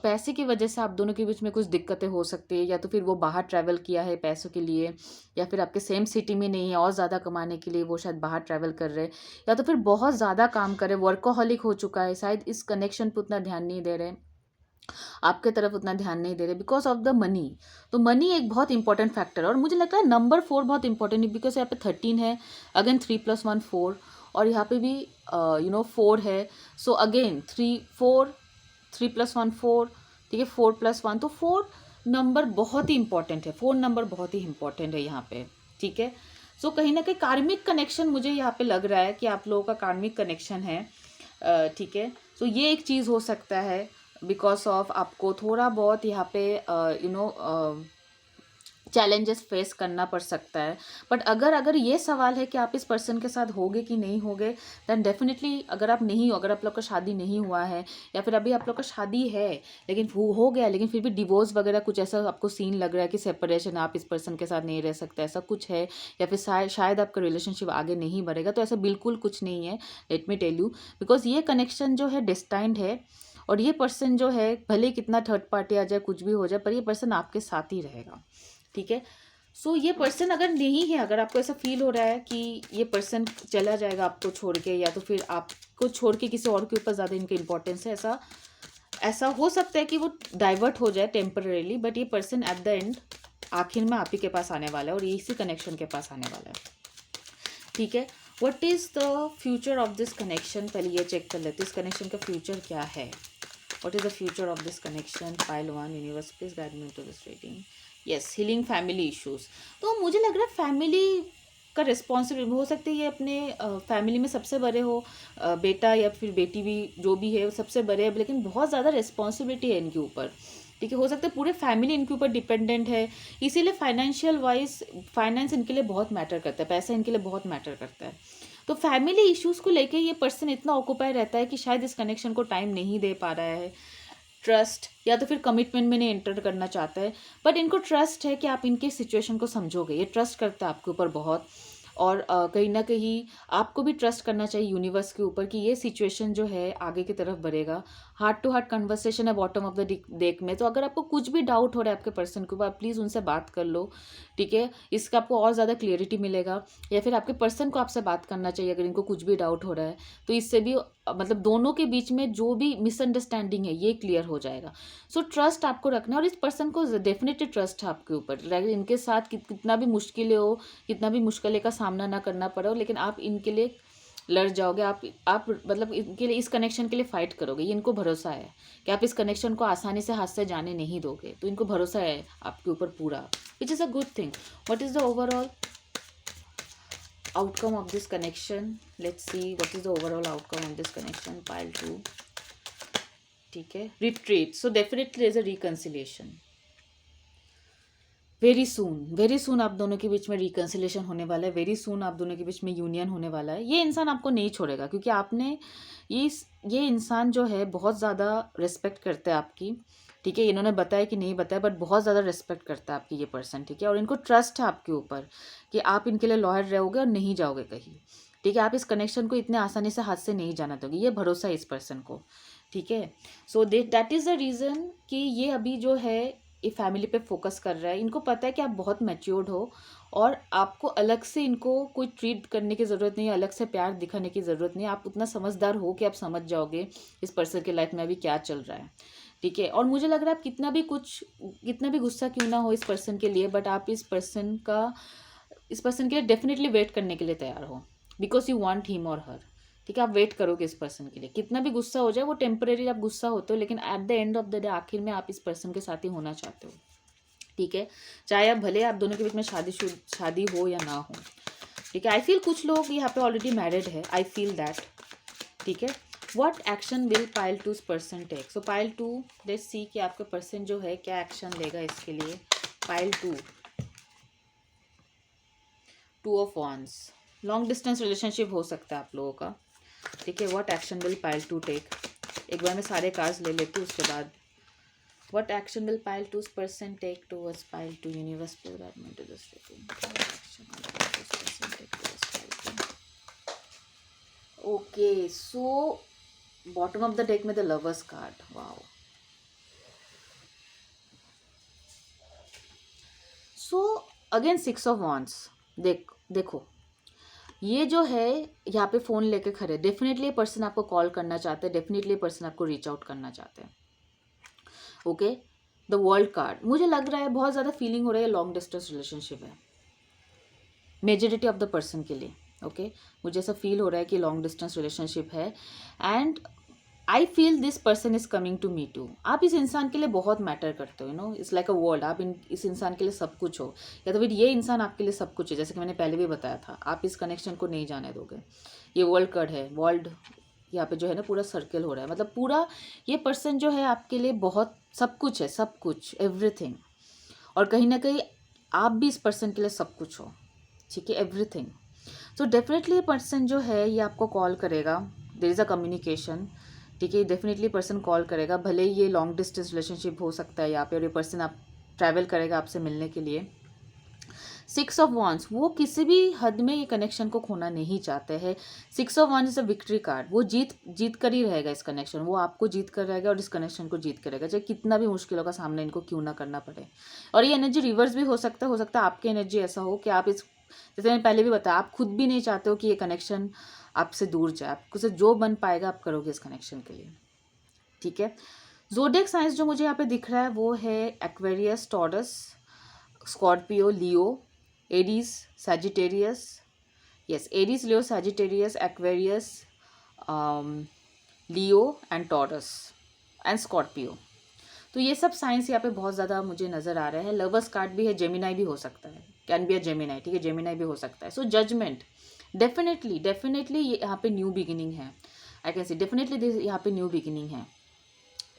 पैसे की वजह से आप दोनों के बीच में कुछ दिक्कतें हो सकती है, या तो फिर वो बाहर ट्रैवल किया है पैसों के लिए, या फिर आपके सेम सिटी में नहीं है, और ज़्यादा कमाने के लिए वो शायद बाहर ट्रैवल कर रहे हैं, या तो फिर बहुत ज़्यादा काम कर रहे, वर्कोहॉलिक हो चुका है, शायद इस कनेक्शन पर उतना ध्यान नहीं दे रहे, आपके तरफ उतना ध्यान नहीं दे रहे बिकॉज ऑफ द मनी। तो मनी एक बहुत इंपॉर्टेंट फैक्टर है, और मुझे लगता है नंबर 4 बहुत इंपॉर्टेंट है, बिकॉज यहाँ पे 13 है, अगेन 3+1 4, और यहाँ पे भी 4 है, सो अगेन 3+1 4, ठीक है, 4+1, तो 4 नंबर बहुत ही इंपॉर्टेंट है, 4 नंबर बहुत ही इंपॉर्टेंट है यहाँ पे, ठीक है। सो कहीं ना कहीं कार्मिक कनेक्शन मुझे यहाँ पे लग रहा है कि आप लोगों का कार्मिक कनेक्शन है, ठीक है। सो ये एक चीज़ हो सकता है, बिकॉज ऑफ आपको थोड़ा बहुत यहाँ पे चैलेंजेस फेस करना पड़ सकता है। बट अगर ये सवाल है कि आप इस पर्सन के साथ होगे कि नहीं होगे, दैन डेफिनेटली अगर आप नहीं हो, अगर आप लोग का शादी नहीं हुआ है, या फिर अभी आप लोग का शादी है लेकिन हो गया, लेकिन फिर भी डिवोर्स वगैरह कुछ ऐसा आपको सीन लग रहा है कि सेपरेशन, आप इस पर्सन के साथ नहीं रह सकते, ऐसा कुछ है, या फिर शायद आपका रिलेशनशिप आगे नहीं बढ़ेगा, तो ऐसा बिल्कुल कुछ नहीं है, let me tell you, because ये कनेक्शन जो है डेस्टाइंड है, और ये पर्सन जो है भले कितना थर्ड पार्टी आ जाए, कुछ भी हो जाए, पर ये पर्सन आपके साथ ही रहेगा, ठीक है। सो ये पर्सन अगर नहीं है, अगर आपको ऐसा फील हो रहा है कि ये पर्सन चला जाएगा आपको छोड़ के, या तो फिर आपको छोड़ के किसी और के ऊपर ज़्यादा इनकी इंपॉर्टेंस है, ऐसा हो सकता है कि वो डाइवर्ट हो जाए टेम्पररीली, बट ये पर्सन एट द एंड आखिर में आप ही के पास आने वाला है, और इसी कनेक्शन के पास आने वाला है, ठीक है, what is the future of this connection, पहले ये चेक कर लेते हैं इस कनेक्शन का फ्यूचर क्या है. What is the future of this connection, pile 1, universe please guide me to this reading. Yes, healing family issues. तो मुझे लग रहा है फैमिली का रिस्पॉन्सिबिलिटी हो सकती है, ये अपने फैमिली में सबसे बड़े हो, बेटा या फिर बेटी भी जो भी है वो सबसे बड़े है, लेकिन बहुत ज़्यादा रिस्पॉन्सिबिलिटी है इनके ऊपर. ठीक है, हो सकता है पूरे फैमिली इनके ऊपर डिपेंडेंट है, इसीलिए फाइनेंशियल वाइज फाइनेंस इनके लिए बहुत मैटर करता है, पैसा इनके लिए बहुत मैटर करता है. तो फैमिली इश्यूज़ को लेके ये पर्सन इतना ऑक्यूपाई रहता है कि शायद इस कनेक्शन को टाइम नहीं दे पा रहा है. ट्रस्ट या तो फिर कमिटमेंट में नहीं एंटर करना चाहता है, बट इनको ट्रस्ट है कि आप इनके सिचुएशन को समझोगे, ये ट्रस्ट करता है आपके ऊपर बहुत. और कहीं ना कहीं आपको भी ट्रस्ट करना चाहिए यूनिवर्स के ऊपर कि ये सिचुएशन जो है आगे की तरफ बढ़ेगा. हार्ट टू हार्ट कन्वर्सेशन है बॉटम ऑफ द डेक में. तो अगर आपको कुछ भी डाउट हो रहा है आपके पर्सन के ऊपर, आप प्लीज़ उनसे बात कर लो. ठीक है, इसका आपको और ज़्यादा क्लियरिटी मिलेगा. या फिर आपके पर्सन को आपसे बात करना चाहिए अगर इनको कुछ भी डाउट हो रहा है, तो इससे भी मतलब दोनों के बीच में जो भी मिसअंडरस्टैंडिंग है ये क्लियर हो जाएगा. सो ट्रस्ट आपको रखना है और इस पर्सन को डेफिनेटली ट्रस्ट है आपके ऊपर. इनके साथ कितना भी मुश्किलें हो, कितना भी मुश्किलें का सामना ना करना पड़े, लेकिन आप इनके लिए लड़ जाओगे. आप मतलब इनके लिए, इस कनेक्शन के लिए फाइट करोगे. ये इनको भरोसा है कि आप इस कनेक्शन को आसानी से हाथ से जाने नहीं दोगे. तो इनको भरोसा है आपके ऊपर पूरा, which is a good thing. What is the overall outcome of this connection? Let's see what is the overall outcome of this connection. Pile 2. ठीक है, retreat. So definitely there is a reconciliation. Very soon आप दोनों के बीच में reconciliation होने वाला है. Very soon आप दोनों के बीच में यूनियन होने वाला है. ये इंसान आपको नहीं छोड़ेगा क्योंकि आपने ये इंसान जो है बहुत ज़्यादा रिस्पेक्ट करता है आपकी. ठीक है, इन्होंने बताया कि नहीं बताया, बट बहुत ज़्यादा रिस्पेक्ट करता है आपकी ये पर्सन. ठीक है, और इनको ट्रस्ट है आपके ऊपर कि आप इनके लिए लॉयल रहोगे और नहीं जाओगे कहीं. ठीक है, आप इस कनेक्शन को इतने आसानी से हाथ से नहीं जाना दोगे, ये भरोसा है इस पर्सन को. ठीक है, so that is the reason कि ये अभी जो है ये फैमिली पे फोकस कर रहा है. इनको पता है कि आप बहुत मैच्योर्ड हो और आपको अलग से इनको कोई ट्रीट करने की ज़रूरत नहीं है, अलग से प्यार दिखाने की ज़रूरत नहीं है. आप उतना समझदार हो कि आप समझ जाओगे इस पर्सन के लाइफ में अभी क्या चल रहा है. ठीक है, और मुझे लग रहा है आप कितना भी गुस्सा क्यों ना हो इस पर्सन के लिए, बट आप इस पर्सन के लिए डेफिनेटली वेट करने के लिए तैयार हो, बिकॉज यू वांट हिम और हर. ठीक है, आप वेट करोगे इस पर्सन के लिए. कितना भी गुस्सा हो जाए, वो टेम्परेरी आप गुस्सा होते हो, लेकिन at the end of the day आखिर में आप इस पर्सन के साथ ही होना चाहते हो. ठीक है, चाहे आप भले आप दोनों के बीच में शादी हो या ना हो. ठीक है, आई फील कुछ लोग यहाँ पे ऑलरेडी मैरिड है, आई फील दैट. ठीक है, what action will pile 2 person take. So pile 2, let's see कि आपका पर्सन जो है क्या एक्शन लेगा इसके लिए. Pile 2 of wands. Long distance relationship हो सकता है आप लोगों का. ठीक है, what action will pile 2 take. एक बार मैं सारे कार्ड्स ले लेती हूँ, उसके बाद what action will pile 2 person take towards pile 2. Universe please guide me to this reading. Okay, so bottom of the deck में the lovers card. Wow. So again 6 of wands. देखो ये जो है यहाँ पे फ़ोन लेके खड़े, डेफिनेटली पर्सन आपको कॉल करना चाहते हैं, डेफिनेटली पर्सन आपको रीच आउट करना चाहते हैं. Okay, the world card. मुझे लग रहा है बहुत ज़्यादा फीलिंग हो रही है लॉन्ग डिस्टेंस रिलेशनशिप है मेजॉरिटी ऑफ द पर्सन के लिए. ओके, मुझे ऐसा फील हो रहा है कि लॉन्ग डिस्टेंस रिलेशनशिप है and I feel this person is coming to me too. आप इस इंसान के लिए बहुत मैटर करते हो, you know, it's like a world. आप इस इंसान के लिए सब कुछ हो, या तो फिर ये इंसान आपके लिए सब कुछ है. जैसे कि मैंने पहले भी बताया था, आप इस कनेक्शन को नहीं जाने दोगे. ये वर्ल्ड कार्ड है. वर्ल्ड यहाँ पे जो है ना पूरा सर्कल हो रहा है, मतलब पूरा ये पर्सन जो है आपके लिए बहुत सब कुछ है, सब कुछ, एवरीथिंग. और कहीं ना कहीं आप भी इस पर्सन के लिए सब कुछ हो. ठीक है, एवरीथिंग. सो डेफिनेटली ये पर्सन जो है ये आपको कॉल करेगा. There is a communication. ठीक है, डेफिनेटली पर्सन कॉल करेगा, भले ही ये लॉन्ग डिस्टेंस रिलेशनशिप हो सकता है यहाँ पे, और ये पर्सन आप ट्रैवल करेगा आपसे मिलने के लिए. 6 ऑफ wands, वो किसी भी हद में ये कनेक्शन को खोना नहीं चाहते हैं. 6 of wands is a victory card. वो जीत कर ही रहेगा इस कनेक्शन, वो आपको जीत कर रहेगा और इस कनेक्शन को जीत कर रहेगा, चाहे कितना भी मुश्किलों का सामना इनको क्यों ना करना पड़े. और ये एनर्जी रिवर्स भी हो सकता है आपकी एनर्जी ऐसा हो कि आप जैसे मैंने पहले भी बताया, आप खुद भी नहीं चाहते हो कि ये कनेक्शन आपसे दूर जाए. आपको से जो बन पाएगा आप करोगे इस कनेक्शन के लिए. ठीक है, ज़ोडिएक साइंस जो मुझे यहाँ पे दिख रहा है वो है Aquarius, taurus, Scorpio, Leo, Aries, Sagittarius. Yes, Aries, Leo, Sagittarius, Aquarius, Leo and taurus and Scorpio. तो ये सब साइंस यहाँ पे बहुत ज़्यादा मुझे नज़र आ रहे हैं। लवर्स कार्ड भी है, जेमिनाई भी हो सकता है, कैन बी अ जेमिनाई, ठीक है, जेमिनाई भी हो सकता है। सो जजमेंट, डेफिनेटली ये यहाँ पे न्यू बिगिनिंग है। आई कैन सी डेफिनेटली यहाँ पे न्यू बिगिनिंग है,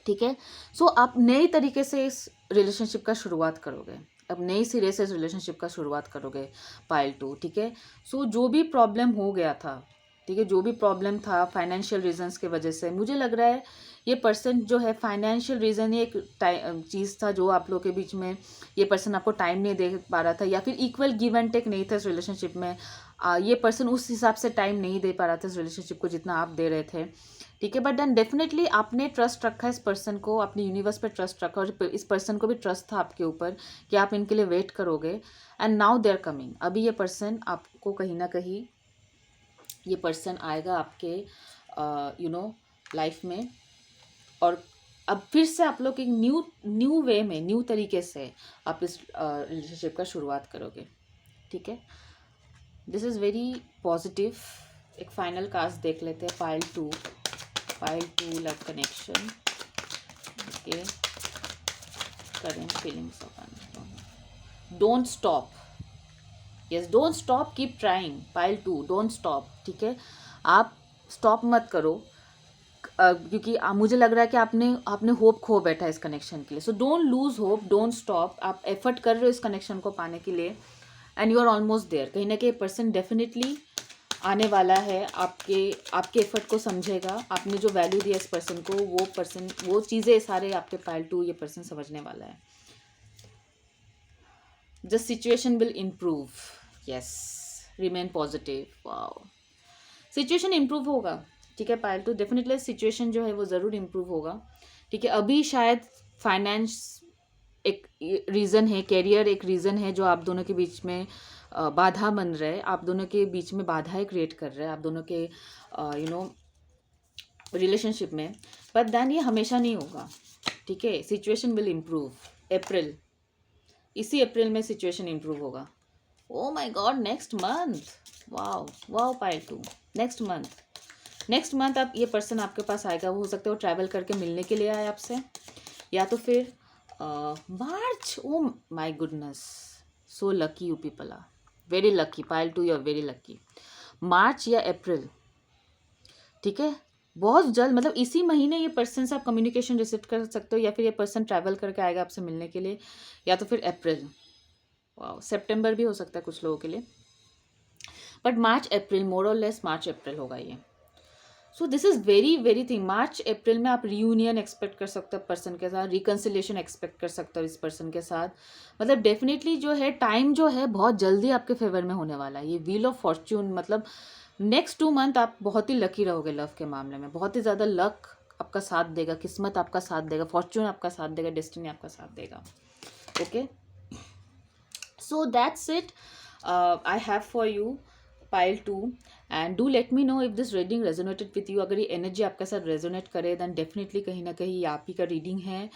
ठीक है। सो आप नए तरीके से इस रिलेशनशिप का शुरुआत करोगे, अब नई सिरे से इस रिलेशनशिप का शुरुआत करोगे पाइल 2, ठीक है। सो जो भी प्रॉब्लम हो गया था, ठीक है, जो भी प्रॉब्लम था फाइनेंशियल रीजंस के वजह से, मुझे लग रहा है ये पर्सन जो है फाइनेंशियल रीज़न ये एक चीज़ था जो आप लोग के बीच में, ये पर्सन आपको टाइम नहीं दे पा रहा था, या फिर इक्वल गिव एंड टेक नहीं था इस रिलेशनशिप में। ये पर्सन उस हिसाब से टाइम नहीं दे पा रहा था इस रिलेशनशिप को जितना आप दे रहे थे, ठीक है। बट देन डेफिनेटली आपने ट्रस्ट रखा इस पर्सन को, अपने यूनिवर्स पे ट्रस्ट रखा, और इस पर्सन को भी ट्रस्ट था आपके ऊपर कि आप इनके लिए वेट करोगे, and now they are coming. अभी ये पर्सन आपको कहीं ना कहीं, ये पर्सन आएगा आपके लाइफ में, और अब फिर से आप लोग एक न्यू वे में, न्यू तरीके से आप इस रिलेशनशिप का शुरुआत करोगे, ठीक है। This is very positive. एक फाइनल कास्ट देख लेते हैं, pile 2 love connection, okay, current feelings of, don't stop, yes, don't stop, keep trying, pile 2, don't stop, ठीक है। आप स्टॉप मत करो, क्योंकि मुझे लग रहा है कि आपने होप खो बैठा है इस कनेक्शन के लिए। So don't lose hope, don't stop, आप एफर्ट कर रहे हो इस कनेक्शन को पाने के लिए, and you are almost there. कहीं ना कहीं पर्सन डेफिनेटली आने वाला है, आपके एफर्ट को समझेगा, आपने जो वैल्यू दिया इस पर्सन को, वो चीज़ें सारे आपके पाइल 2 ये पर्सन समझने वाला है। The situation will improve, yes, remain positive, wow, situation improve होगा, ठीक है। पाइल 2 डेफिनेटली सिचुएशन जो है वो ज़रूर इम्प्रूव होगा, ठीक है। अभी शायद फाइनेंस एक रीज़न है, कैरियर एक रीज़न है जो आप दोनों के बीच में बाधा बन रहा है, आप दोनों के बीच में बाधाएं क्रिएट कर रहा है, आप दोनों के रिलेशनशिप में। बट देन ये हमेशा नहीं होगा, ठीक है। सिचुएशन विल इम्प्रूव, अप्रैल, इसी अप्रैल में सिचुएशन इम्प्रूव होगा। Oh my God, next month, wow pile 2, next month आप, ये पर्सन आपके पास आएगा, वो हो सकता है वो ट्रैवल करके मिलने के लिए आए आपसे, या तो फिर March, oh my goodness, so lucky you people are, very lucky, pile 2 you are very lucky. March या अप्रैल, ठीक है, बहुत जल्द, मतलब इसी महीने ये पर्सन से आप कम्युनिकेशन रिसीव कर सकते हो, या फिर ये पर्सन ट्रैवल करके आएगा आपसे मिलने के लिए, या तो फिर अप्रैल, वाओ, सितंबर भी हो सकता है कुछ लोगों के लिए, बट मार्च अप्रैल, मोर और लेस मार्च अप्रैल होगा ये। So this is very thing, March April में आप रियूनियन एक्सपेक्ट कर सकते हो पर्सन के साथ, रिकन्सिलिएशन एक्सपेक्ट कर सकते हो इस पर्सन के साथ, मतलब डेफिनेटली जो है टाइम जो है बहुत जल्दी आपके फेवर में होने वाला है। ये व्हील ऑफ फॉर्च्यून, मतलब नेक्स्ट 2 मंथ आप बहुत ही लकी रहोगे लव के मामले में, बहुत ही ज़्यादा लक आपका साथ देगा, किस्मत आपका साथ देगा, फॉर्च्यून आपका साथ देगा, डेस्टिनी आपका साथ देगा, okay. So that's it I have for you pile 2, and do let me know if this reading resonated with you. अगर ये एनर्जी आपके साथ रेजोनेट करे देन डेफिनेटली कहीं ना कहीं आप ही का रीडिंग है,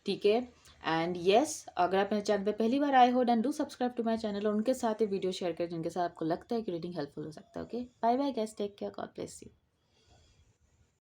ठीक है। एंड येस, अगर आप मेरे चैनल पे पहली बार आए हो then do subscribe to my channel, और उनके साथ ये वीडियो शेयर करें जिनके साथ आपको लगता है कि रीडिंग हेल्पफुल हो सकता है, okay. Bye bye guys, take care, God bless you.